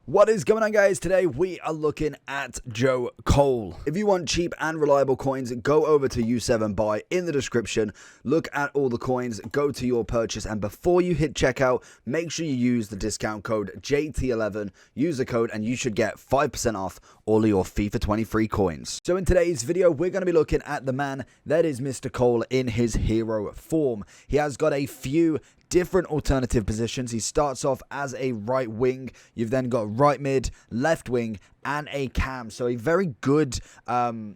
What is going on, guys? Today we are looking at Joe Cole. If you want cheap and reliable coins, go over to U7 Buy in the description. Look at all the coins, go to your purchase, and before you hit checkout, make sure you use the discount code JT11. Use the code and you should get 5% off all of your FIFA 23 coins. So in today's video, we're going to be looking at the man that is Mr. Cole in his hero form. He has got a few different alternative positions. He starts off as a right wing. You've then got right mid, left wing, and a cam. So a very good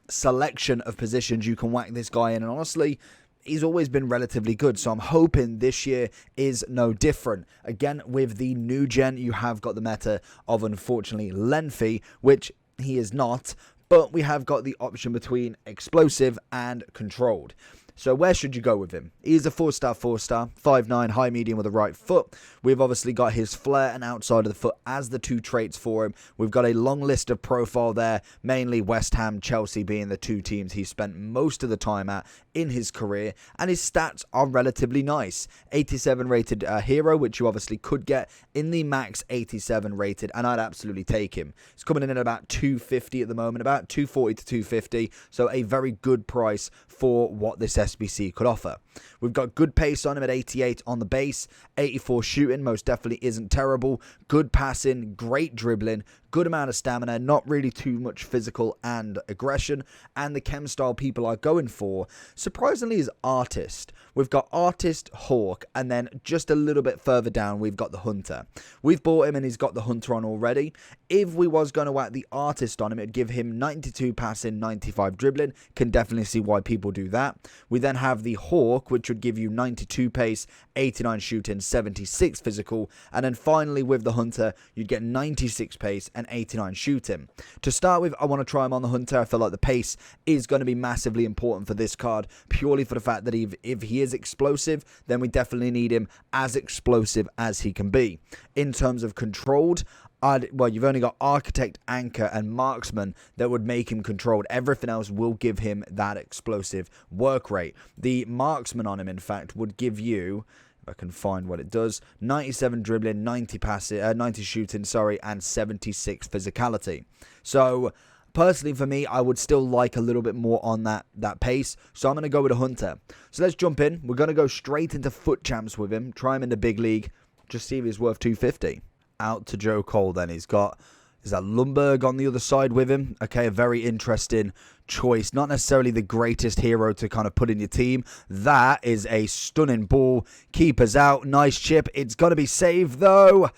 selection of positions you can whack this guy in. And honestly, he's always been relatively good. So I'm hoping this year is no different. Again, with the new gen, you have got the meta of, unfortunately, lengthy, which he is not. But we have got the option between explosive and controlled. So where should you go with him? He's a 4-star, 5'9", high medium with a right foot. We've obviously got his flair and outside of the foot as the two traits for him. We've got a long list of profile there, mainly West Ham, Chelsea being the two teams he spent most of the time at in his career. And his stats are relatively nice. 87 rated hero, which you obviously could get in the max 87 rated, and I'd absolutely take him. He's coming in at about 250 at the moment, about 240 to 250. So a very good price for what this SBC could offer. We've got good pace on him at 88 on the base, 84 shooting, most definitely isn't terrible, good passing, great dribbling, good amount of stamina, not really too much physical and aggression, and the chem style people are going for, surprisingly, is Artist. We've got Artist, Hawk, and then just a little bit further down, we've got the Hunter. We've bought him and he's got the Hunter on already. If we was going to whack the Artist on him, it'd give him 92 passing, 95 dribbling. Can definitely see why people do that. We then have the Hawk, which would give you 92 pace, 89 shooting, 76 physical, and then finally with the Hunter, you'd get 96 pace and 89 shooting. To start with, I want to try him on the Hunter. I feel like the pace is going to be massively important for this card, purely for the fact that if he is explosive, then we definitely need him as explosive as he can be. In terms of controlled, well, you've only got Architect, Anchor, and Marksman that would make him controlled. Everything else will give him that explosive work rate. The Marksman on him, in fact, would give you, if I can find what it does, 97 dribbling, 90 passing, 90 shooting, and 76 physicality. So personally, for me, I would still like a little bit more on that pace. So I'm going to go with a Hunter. So let's jump in. We're going to go straight into foot champs with him. Try him in the big league. Just see if he's worth 250. Out to Joe Cole then. He's got, is that Lundberg on the other side with him? Okay, a very interesting choice. Not necessarily the greatest hero to kind of put in your team. That is a stunning ball. Keeper's out. Nice chip. It's got to be saved though.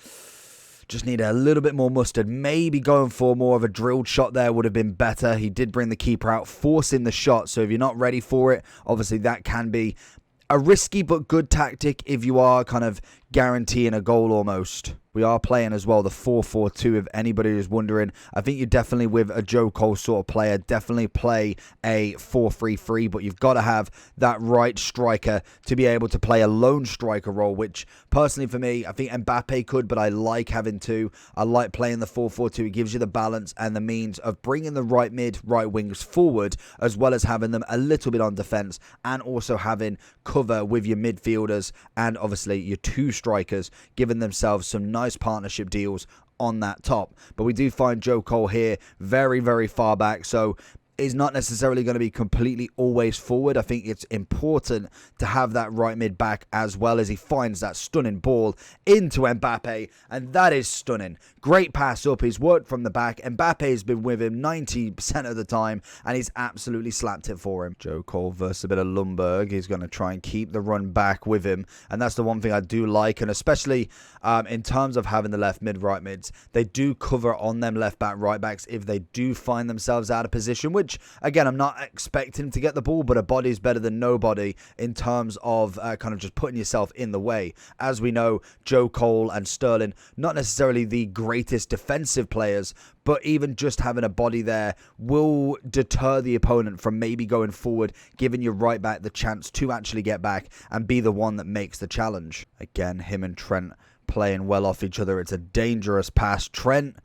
Just need a little bit more mustard. Maybe going for more of a drilled shot there would have been better. He did bring the keeper out, forcing the shot. So if you're not ready for it, obviously that can be a risky but good tactic if you are kind of guaranteeing a goal almost. We are playing as well the 4-4-2 if anybody is wondering. I think you definitely, with a Joe Cole sort of player, definitely play a 4-3-3, but you've got to have that right striker to be able to play a lone striker role, which personally for me, I think Mbappe could, but I like having two. I like playing the 4-4-2. It gives you the balance and the means of bringing the right mid, right wings forward, as well as having them a little bit on defense and also having cover with your midfielders and obviously your two strikers, giving themselves some nice partnership deals on that top. But we do find Joe Cole here very, very far back, so is not necessarily going to be completely always forward. I think it's important to have that right mid back as well, as he finds that stunning ball into Mbappe, and that is stunning. Great pass up. He's worked from the back. Mbappe's been with him 90% of the time, and he's absolutely slapped it for him. Joe Cole versus a bit of Lundberg. He's going to try and keep the run back with him, and that's the one thing I do like, and especially in terms of having the left mid, right mids, they do cover on them left back, right backs if they do find themselves out of position, which again, I'm not expecting to get the ball, but a body is better than nobody in terms of kind of just putting yourself in the way. As we know, Joe Cole and Sterling, not necessarily the greatest defensive players, but even just having a body there will deter the opponent from maybe going forward, giving your right back the chance to actually get back and be the one that makes the challenge. Again, him and Trent playing well off each other. It's a dangerous pass. Trent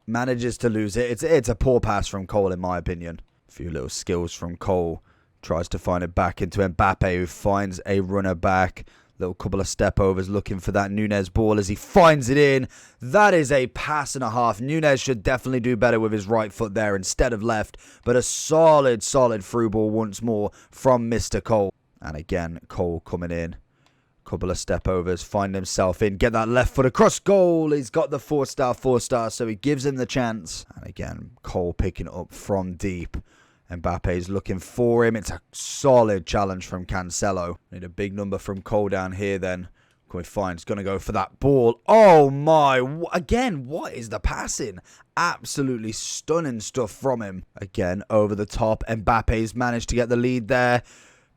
manages to lose it. It's a poor pass from Cole, in my opinion. A few little skills from Cole. Tries to find it back into Mbappe, who finds a runner back. Little couple of step overs looking for that Nunez ball as he finds it in. That is a pass and a half. Nunez should definitely do better with his right foot there instead of left. But a solid through ball once more from Mr. Cole. And again, Cole coming in. Couple of step overs, find himself in, get that left foot across goal. He's got the 4-star, so he gives him the chance. And again, Cole picking up from deep. Mbappe's looking for him. It's a solid challenge from Cancelo. Need a big number from Cole down here then. Can we find? He's going to go for that ball. Oh my. Again, what is the passing? Absolutely stunning stuff from him. Again, over the top. Mbappe's managed to get the lead there.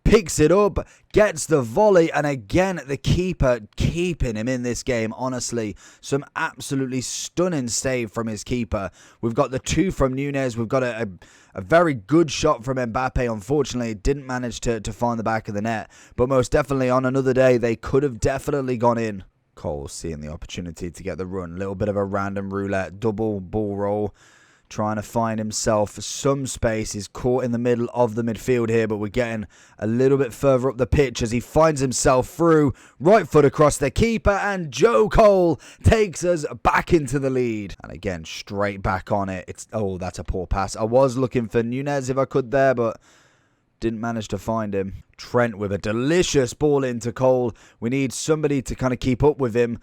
Picks it up, gets the volley, and again, the keeper keeping him in this game, honestly. Some absolutely stunning save from his keeper. We've got the 2 from Nunez. We've got a very good shot from Mbappe. Unfortunately, it didn't manage to find the back of the net. But most definitely, on another day, they could have definitely gone in. Cole seeing the opportunity to get the run. A little bit of a random roulette, double ball roll. Trying to find himself some space. He's caught in the middle of the midfield here, but we're getting a little bit further up the pitch as he finds himself through. Right foot across the keeper, and Joe Cole takes us back into the lead. And again, straight back on it. Oh, that's a poor pass. I was looking for Nunez if I could there, but didn't manage to find him. Trent with a delicious ball into Cole. We need somebody to kind of keep up with him.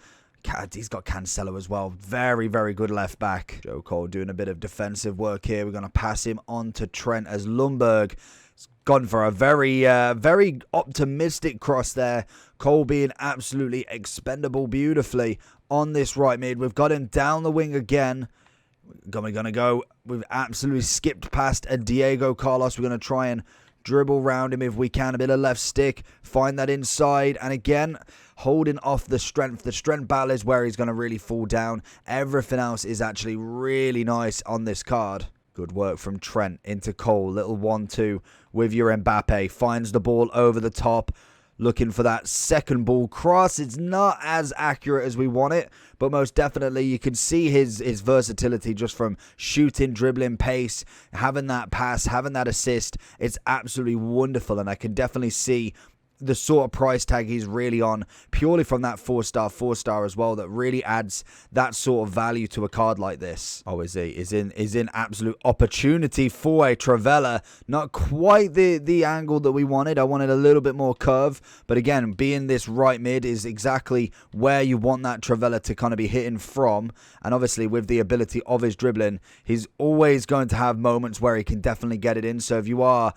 He's got Cancelo as well. Very good left back. Joe Cole doing a bit of defensive work here. We're going to pass him on to Trent as Lundberg has gone for a very optimistic cross there. Cole being absolutely expendable beautifully on this right mid. We've got him down the wing again. We're going to go. We've absolutely skipped past a Diego Carlos. We're going to try and dribble round him if we can. A bit of left stick. Find that inside. And again, holding off the strength. The strength battle is where he's going to really fall down. Everything else is actually really nice on this card. Good work from Trent into Cole. Little 1-2 with your Mbappe. Finds the ball over the top. Looking for that second ball cross. It's not as accurate as we want it, but most definitely you can see his versatility just from shooting, dribbling, pace, having that pass, having that assist. It's absolutely wonderful, and I can definitely see the sort of price tag he's really on purely from that 4-star as well. That really adds that sort of value to a card like this. Oh, is in absolute opportunity for a Travella. Not quite the angle that we wanted. I wanted a little bit more curve, but again, being this right mid is exactly where you want that Travella to kind of be hitting from. And obviously with the ability of his dribbling, he's always going to have moments where he can definitely get it in. So if you are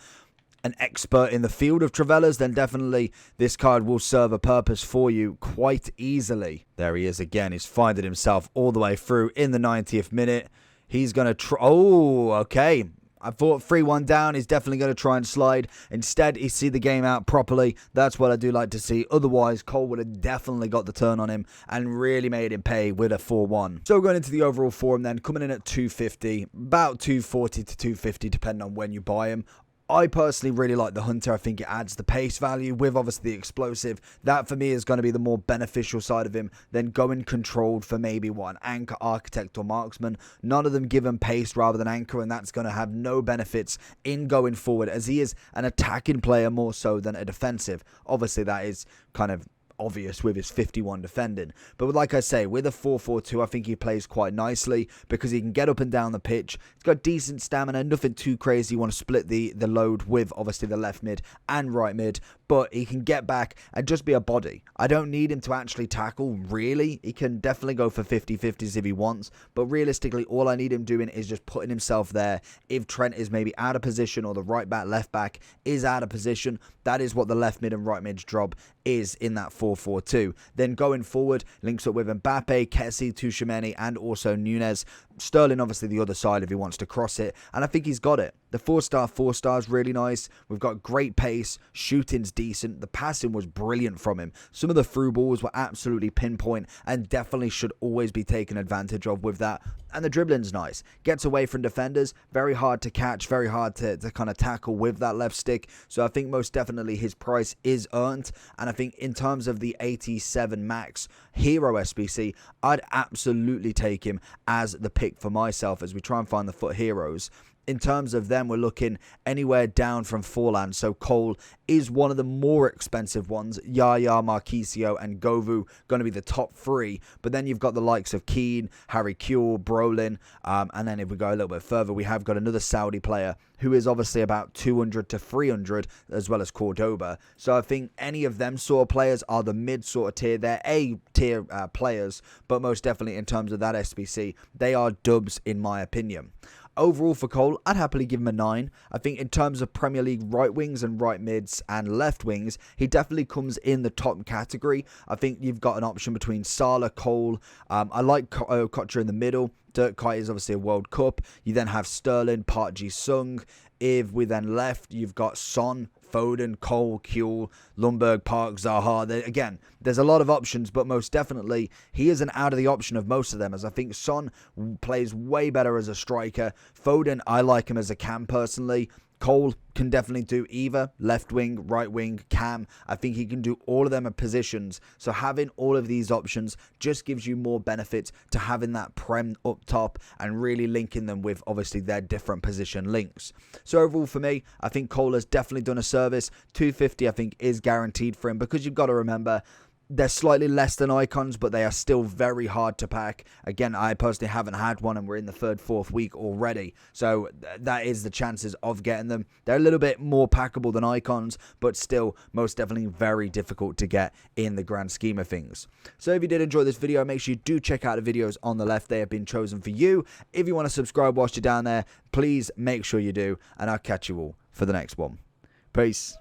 an expert in the field of Travellas, then definitely this card will serve a purpose for you quite easily. There he is again. He's finding himself all the way through in the 90th minute. He's going to try. Oh, okay. I thought 3-1 down. He's definitely going to try and slide. Instead, he see the game out properly. That's what I do like to see. Otherwise, Cole would have definitely got the turn on him and really made him pay with a 4-1. So going into the overall form then, coming in at 250, about 240 to 250 depending on when you buy him. I personally really like the Hunter. I think it adds the pace value with obviously the explosive. That for me is going to be the more beneficial side of him than going controlled for maybe an anchor, architect or marksman. None of them give him pace rather than anchor, and that's going to have no benefits in going forward as he is an attacking player more so than a defensive. Obviously that is kind of obvious with his 51 defending, but like I say, with a 4-4-2 I think he plays quite nicely because he can get up and down the pitch. He's got decent stamina, nothing too crazy. You want to split the load with obviously the left mid and right mid, but he can get back and just be a body. I don't need him to actually tackle really. He can definitely go for 50-50s if he wants, but realistically all I need him doing is just putting himself there. If Trent is maybe out of position or the right back left back is out of position, that is what the left mid and right mid's job is in that 4-4-2. Then going forward, links up with Mbappe, Kessie, Tchouaméni, and also Nunez. Sterling obviously the other side if he wants to cross it, and I think he's got it. The 4-star is really nice. We've got great pace, shooting's decent, the passing was brilliant from him. Some of the through balls were absolutely pinpoint and definitely should always be taken advantage of with that. And the dribbling's nice. Gets away from defenders, very hard to catch, very hard to kind of tackle with that left stick. So I think most definitely his price is earned. And I think in terms of the 87 max hero SBC, I'd absolutely take him as the pick for myself as we try and find the foot heroes. in terms of them, we're looking anywhere down from 4 land. So Cole is one of the more expensive ones. Yaya, Marquisio, and Govu going to be the top 3. But then you've got the likes of Keane, Harry Kewell, Brolin. And then if we go a little bit further, we have got another Saudi player who is obviously about 200 to 300, as well as Cordoba. So I think any of them sort of players are the mid sort of tier. They're A-tier players, but most definitely in terms of that SBC, they are dubs in my opinion. Overall for Cole, I'd happily give him a 9. I think in terms of Premier League right wings and right mids and left wings, he definitely comes in the top category. I think you've got an option between Salah, Cole. I like Kocher in the middle. Dirk Kuyt is obviously a World Cup. You then have Sterling, Park Ji-sung. If we then left, you've got Son, Foden, Cole, Kewell, Lundberg, Park, Zaha. Again, there's a lot of options, but most definitely he is an out of the option of most of them, as I think Son plays way better as a striker. Foden, I like him as a cam personally. Cole can definitely do either left wing, right wing, cam. I think he can do all of them at positions. So having all of these options just gives you more benefits to having that Prem up top and really linking them with obviously their different position links. So overall for me, I think Cole has definitely done a service. 250 I think is guaranteed for him, because you've got to remember, they're slightly less than icons, but they are still very hard to pack. Again, I personally haven't had one, and we're in the 3rd, 4th week already. So that is the chances of getting them. They're a little bit more packable than icons, but still most definitely very difficult to get in the grand scheme of things. So if you did enjoy this video, make sure you do check out the videos on the left. They have been chosen for you. If you want to subscribe whilst you're down there, please make sure you do, and I'll catch you all for the next one. Peace.